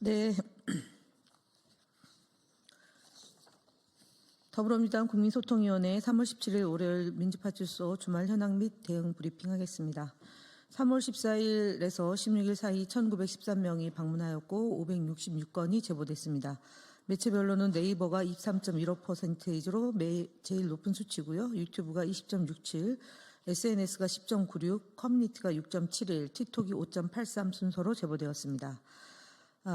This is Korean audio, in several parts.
네. 더불어민주당 국민소통위원회 3월 17일 월요일 민주파출소 주말 현황 및 대응 브리핑하겠습니다. 3월 14일에서 16일 사이 1,913명이 방문하였고 566건이 제보됐습니다. 매체별로는 네이버가 23.15%로 제일 높은 수치고요. 유튜브가 20.67, SNS가 10.96, 커뮤니티가 6.71, 틱톡이 5.83 순서로 제보되었습니다.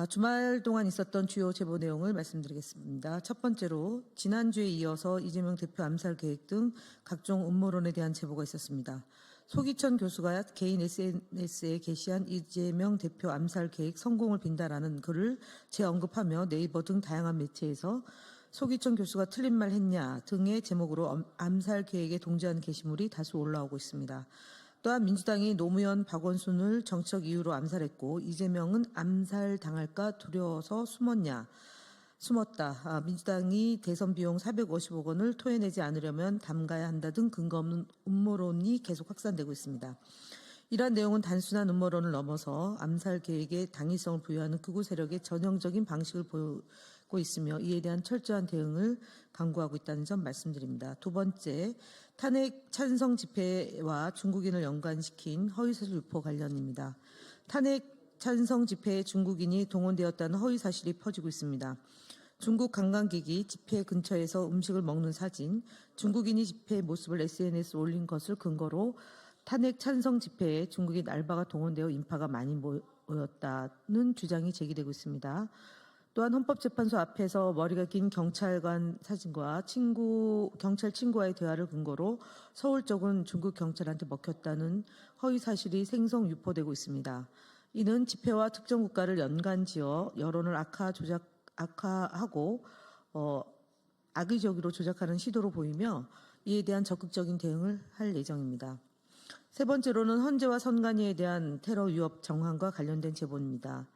주말 동안 있었던 주요 제보 내용을 말씀드리겠습니다. 첫 번째로 지난주에 이어서 이재명 대표 암살 계획 등 각종 음모론에 대한 제보가 있었습니다. 소기천 교수가 개인 SNS에 게시한 이재명 대표 암살 계획 성공을 빈다라는 글을 재언급하며 네이버 등 다양한 매체에서 소기천 교수가 틀린 말 했냐 등의 제목으로 암살 계획에 동조한 게시물이 다수 올라오고 있습니다. 또한 민주당이 노무현, 박원순을 정치적 이유로 암살했고 이재명은 암살당할까 두려워서 숨었다. 민주당이 대선 비용 450억 원을 토해내지 않으려면 담가야 한다 등 근거 없는 음모론이 계속 확산되고 있습니다. 이러한 내용은 단순한 음모론을 넘어서 암살 계획에 당위성을 부여하는 극우 세력의 전형적인 방식을 보이고 있으며 이에 대한 철저한 대응을 강구하고 있다는 점 말씀드립니다. 두 번째, 탄핵 찬성 집회와 중국인을 연관시킨 허위사실 유포 관련입니다. 탄핵 찬성 집회에 중국인이 동원되었다는 허위사실이 퍼지고 있습니다. 중국 관광객이 집회 근처에서 음식을 먹는 사진, 중국인이 집회 모습을 SNS에 올린 것을 근거로 탄핵 찬성 집회에 중국인 알바가 동원되어 인파가 많이 모였다는 주장이 제기되고 있습니다. 또한 헌법재판소 앞에서 머리가 긴 경찰관 사진과 경찰 친구와의 대화를 근거로 서울 쪽은 중국 경찰한테 먹혔다는 허위 사실이 생성 유포되고 있습니다. 이는 집회와 특정 국가를 연관지어 여론을 악화하고 악의적으로 조작하는 시도로 보이며 이에 대한 적극적인 대응을 할 예정입니다. 세 번째로는 헌재와 선관위에 대한 테러 위협 정황과 관련된 제보입니다.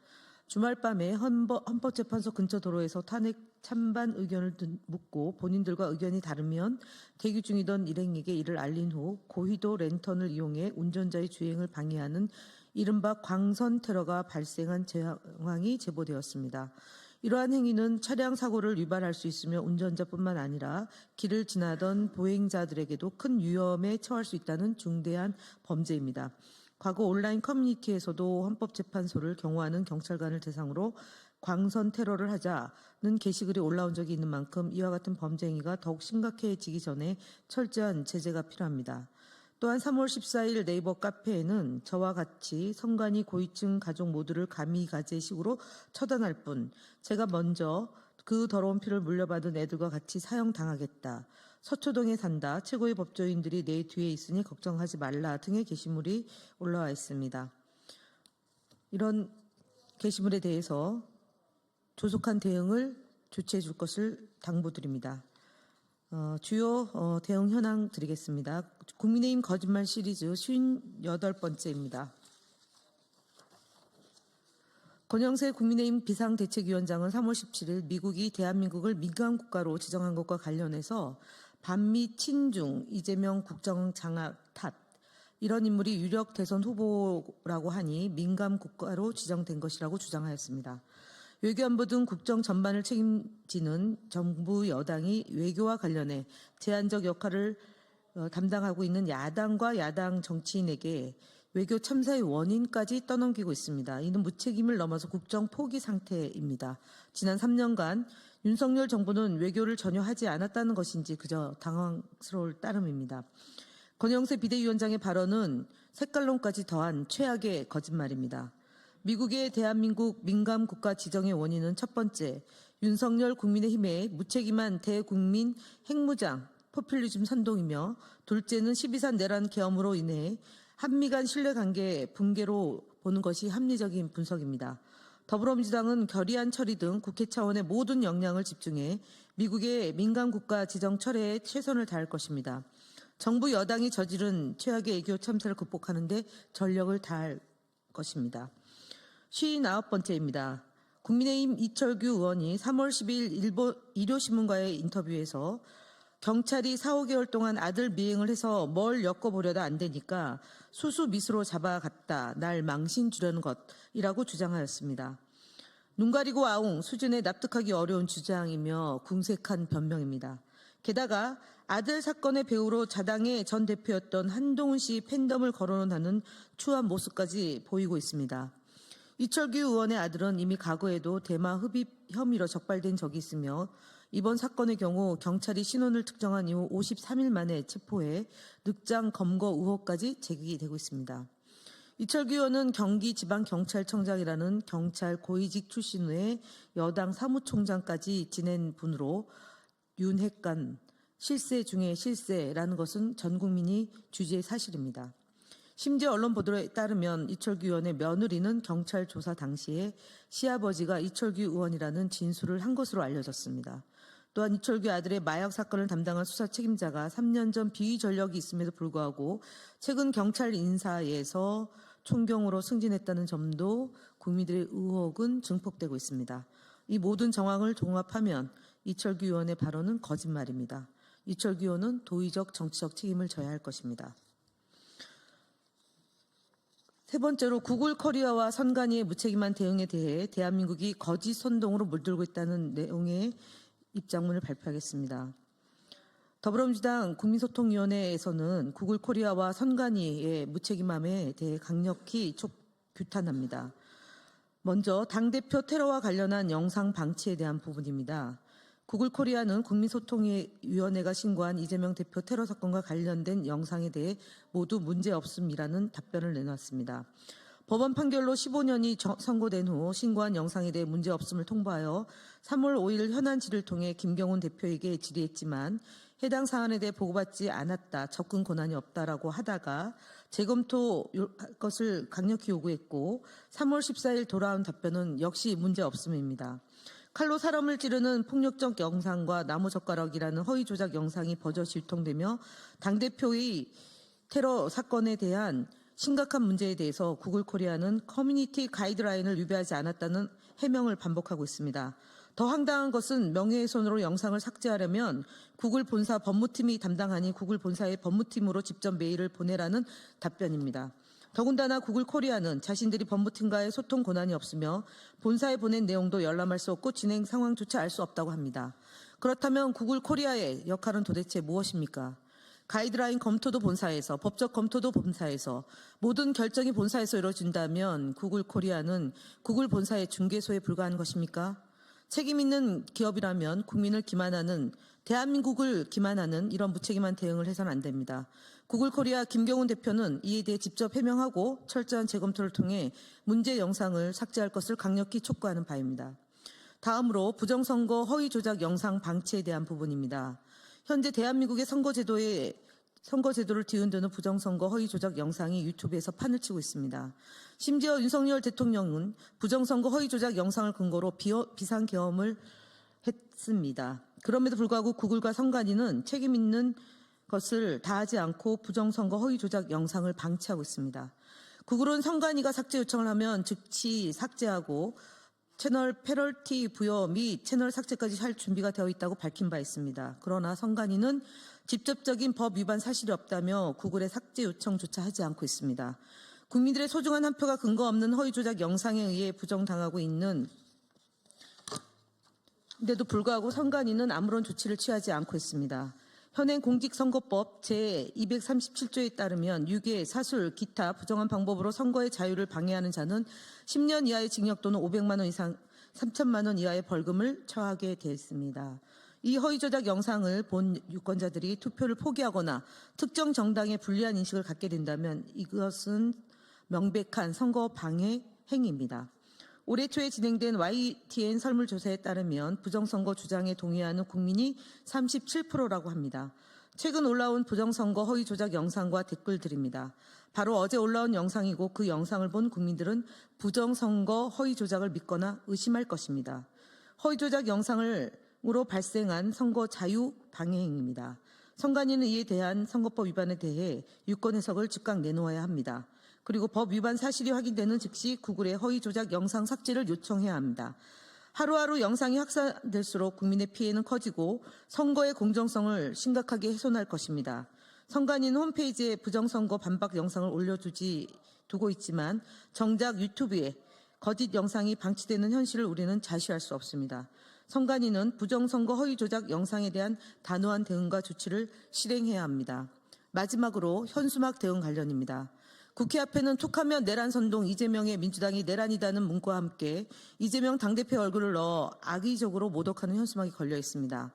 주말 밤에 헌법재판소 근처 도로에서 탄핵 찬반 의견을 묻고 본인들과 의견이 다르면 대기 중이던 일행에게 이를 알린 후 고휘도 랜턴을 이용해 운전자의 주행을 방해하는 이른바 광선 테러가 발생한 상황이 제보되었습니다. 이러한 행위는 차량 사고를 유발할 수 있으며 운전자뿐만 아니라 길을 지나던 보행자들에게도 큰 위험에 처할 수 있다는 중대한 범죄입니다. 과거 온라인 커뮤니티에서도 헌법재판소를 경호하는 경찰관을 대상으로 광선 테러를 하자는 게시글이 올라온 적이 있는 만큼 이와 같은 범죄 행위가 더욱 심각해지기 전에 철저한 제재가 필요합니다. 또한 3월 14일 네이버 카페에는 저와 같이 선관위 고위층 가족 모두를 감히가제식으로 처단할 뿐 제가 먼저 그 더러운 피를 물려받은 애들과 같이 사형당하겠다. 서초동에 산다. 최고의 법조인들이 내 뒤에 있으니 걱정하지 말라 등의 게시물이 올라와 있습니다. 이런 게시물에 대해서 조속한 대응을 조치해 줄 것을 당부드립니다. 주요 대응 현황 드리겠습니다. 국민의힘 거짓말 시리즈 58번째입니다. 권영세 국민의힘 비상대책위원장은 3월 17일 미국이 대한민국을 민감국가로 지정한 것과 관련해서 반미 친중 이재명 국정장악 탓 이런 인물이 유력 대선 후보라고 하니 민감국가로 지정된 것이라고 주장하였습니다. 외교안보 등 국정 전반을 책임지는 정부 여당이 외교와 관련해 제한적 역할을 담당하고 있는 야당과 야당 정치인에게 외교 참사의 원인까지 떠넘기고 있습니다. 이는 무책임을 넘어서 국정 포기 상태입니다. 지난 3년간 윤석열 정부는 외교를 전혀 하지 않았다는 것인지 그저 당황스러울 따름입니다. 권영세 비대위원장의 발언은 색깔론까지 더한 최악의 거짓말입니다. 미국의 대한민국 민감국가 지정의 원인은 첫 번째, 윤석열 국민의힘의 무책임한 대국민 핵무장, 포퓰리즘 선동이며 둘째는 12.3 내란 계엄으로 인해 한미 간 신뢰관계 붕괴로 보는 것이 합리적인 분석입니다. 더불어민주당은 결의안 처리 등 국회 차원의 모든 역량을 집중해 미국의 민감국가 지정 철회에 최선을 다할 것입니다. 정부 여당이 저지른 최악의 애교 참사를 극복하는 데 전력을 다할 것입니다. 59번째입니다. 국민의힘 이철규 의원이 3월 10일 일요신문과의 인터뷰에서 경찰이 4, 5개월 동안 아들 미행을 해서 뭘 엮어보려다 안 되니까 수수미수로 잡아갔다. 날 망신 주려는 것이라고 주장하였습니다. 눈 가리고 아웅 수준에 납득하기 어려운 주장이며 궁색한 변명입니다. 게다가 아들 사건의 배우로 자당의 전 대표였던 한동훈 씨 팬덤을 거론하는 추한 모습까지 보이고 있습니다. 이철규 의원의 아들은 이미 과거에도 대마 흡입 혐의로 적발된 적이 있으며 이번 사건의 경우 경찰이 신원을 특정한 이후 53일 만에 체포해 늑장 검거 의혹까지 제기되고 있습니다. 이철규 의원은 경기지방경찰청장이라는 경찰 고위직 출신 외에 여당 사무총장까지 지낸 분으로 윤핵관 실세 중에 실세라는 것은 전 국민이 주지의 사실입니다. 심지어 언론 보도에 따르면 이철규 의원의 며느리는 경찰 조사 당시에 시아버지가 이철규 의원이라는 진술을 한 것으로 알려졌습니다. 또한 이철규 아들의 마약 사건을 담당한 수사 책임자가 3년 전 비위 전력이 있음에도 불구하고 최근 경찰 인사에서 총경으로 승진했다는 점도 국민들의 의혹은 증폭되고 있습니다. 이 모든 정황을 종합하면 이철규 의원의 발언은 거짓말입니다. 이철규 의원은 도의적 정치적 책임을 져야 할 것입니다. 세 번째로 구글 코리아와 선관위의 무책임한 대응에 대해 대한민국이 거짓 선동으로 물들고 있다는 내용의 입장문을 발표하겠습니다. 더불어민주당 국민소통위원회에서는 구글 코리아와 선관위의 무책임함에 대해 강력히 규탄합니다. 먼저 당대표 테러와 관련한 영상 방치에 대한 부분입니다. 구글 코리아는 국민소통위원회가 신고한 이재명 대표 테러 사건과 관련된 영상에 대해 모두 문제없음이라는 답변을 내놨습니다. 법원 판결로 15년이 선고된 후 신고한 영상에 대해 문제없음을 통보하여 3월 5일 현안 질의를 통해 김경훈 대표에게 질의했지만 해당 사안에 대해 보고받지 않았다, 접근 권한이 없다라고 하다가 재검토할 것을 강력히 요구했고 3월 14일 돌아온 답변은 역시 문제없음입니다. 칼로 사람을 찌르는 폭력적 영상과 나무젓가락이라는 허위 조작 영상이 버젓이 유통되며 당대표의 테러 사건에 대한 심각한 문제에 대해서 구글 코리아는 커뮤니티 가이드라인을 위배하지 않았다는 해명을 반복하고 있습니다. 더 황당한 것은 명예훼손으로 영상을 삭제하려면 구글 본사 법무팀이 담당하니 구글 본사의 법무팀으로 직접 메일을 보내라는 답변입니다. 더군다나 구글 코리아는 자신들이 법무팀과의 소통 권한이 없으며 본사에 보낸 내용도 열람할 수 없고 진행 상황조차 알 수 없다고 합니다. 그렇다면 구글 코리아의 역할은 도대체 무엇입니까? 가이드라인 검토도 본사에서, 법적 검토도 본사에서, 모든 결정이 본사에서 이루어진다면 구글 코리아는 구글 본사의 중개소에 불과한 것입니까? 책임 있는 기업이라면 국민을 기만하는, 대한민국을 기만하는 이런 무책임한 대응을 해서는 안 됩니다. 구글 코리아 김경훈 대표는 이에 대해 직접 해명하고 철저한 재검토를 통해 문제 영상을 삭제할 것을 강력히 촉구하는 바입니다. 다음으로 부정선거 허위 조작 영상 방치에 대한 부분입니다. 현재 대한민국의 선거제도를 뒤흔드는 부정선거 허위 조작 영상이 유튜브에서 판을 치고 있습니다. 심지어 윤석열 대통령은 부정선거 허위 조작 영상을 근거로 비상계엄을 했습니다. 그럼에도 불구하고 구글과 선관위는 책임 있는 것을 다하지 않고 부정선거 허위 조작 영상을 방치하고 있습니다. 구글은 선관위가 삭제 요청을 하면 즉시 삭제하고 채널 페널티 부여 및 채널 삭제까지 할 준비가 되어 있다고 밝힌 바 있습니다. 그러나 선관위는 직접적인 법 위반 사실이 없다며 구글의 삭제 요청조차 하지 않고 있습니다. 국민들의 소중한 한 표가 근거 없는 허위 조작 영상에 의해 부정당하고 있는데도 불구하고 선관위는 아무런 조치를 취하지 않고 있습니다. 현행 공직선거법 제237조에 따르면 유괴, 사술, 기타 부정한 방법으로 선거의 자유를 방해하는 자는 10년 이하의 징역 또는 500만 원 이상 3천만 원 이하의 벌금을 처하게 되어 있습니다. 이 허위 조작 영상을 본 유권자들이 투표를 포기하거나 특정 정당에 불리한 인식을 갖게 된다면 이것은 명백한 선거 방해 행위입니다. 올해 초에 진행된 YTN 설문조사에 따르면 부정선거 주장에 동의하는 국민이 37%라고 합니다. 최근 올라온 부정선거 허위 조작 영상과 댓글들입니다. 바로 어제 올라온 영상이고 그 영상을 본 국민들은 부정선거 허위 조작을 믿거나 의심할 것입니다. 허위 조작 영상으로 발생한 선거 자유 방해 행위입니다. 선관위는 이에 대한 선거법 위반에 대해 유권 해석을 즉각 내놓아야 합니다. 그리고 법 위반 사실이 확인되는 즉시 구글의 허위 조작 영상 삭제를 요청해야 합니다. 하루하루 영상이 확산될수록 국민의 피해는 커지고 선거의 공정성을 심각하게 훼손할 것입니다. 선관위는 홈페이지에 부정선거 반박 영상을 올려두고 있지만 정작 유튜브에 거짓 영상이 방치되는 현실을 우리는 자시할 수 없습니다. 선관위는 부정선거 허위 조작 영상에 대한 단호한 대응과 조치를 실행해야 합니다. 마지막으로 현수막 대응 관련입니다. 국회 앞에는 툭하면 내란 선동 이재명의 민주당이 내란이다는 문구와 함께 이재명 당대표 얼굴을 넣어 악의적으로 모독하는 현수막이 걸려 있습니다.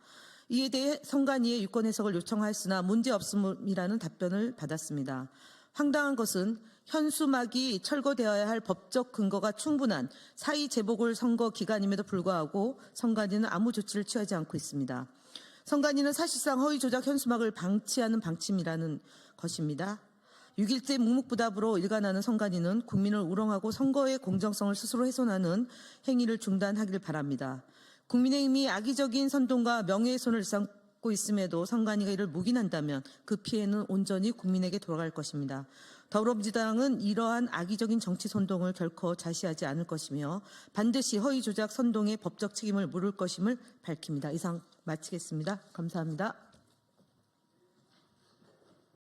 이에 대해 선관위에 유권 해석을 요청하였으나 문제없음이라는 답변을 받았습니다. 황당한 것은 현수막이 철거되어야 할 법적 근거가 충분한 사의 재보궐선거 기간임에도 불구하고 선관위는 아무 조치를 취하지 않고 있습니다. 선관위는 사실상 허위 조작 현수막을 방치하는 방침이라는 것입니다. 6일째 묵묵부답으로 일관하는 선관위는 국민을 우롱하고 선거의 공정성을 스스로 훼손하는 행위를 중단하길 바랍니다. 국민의힘이 악의적인 선동과 명예훼손을 일삼고 있음에도 선관위가 이를 묵인한다면 그 피해는 온전히 국민에게 돌아갈 것입니다. 더불어민주당은 이러한 악의적인 정치 선동을 결코 자시하지 않을 것이며 반드시 허위 조작 선동의 법적 책임을 물을 것임을 밝힙니다. 이상 마치겠습니다. 감사합니다.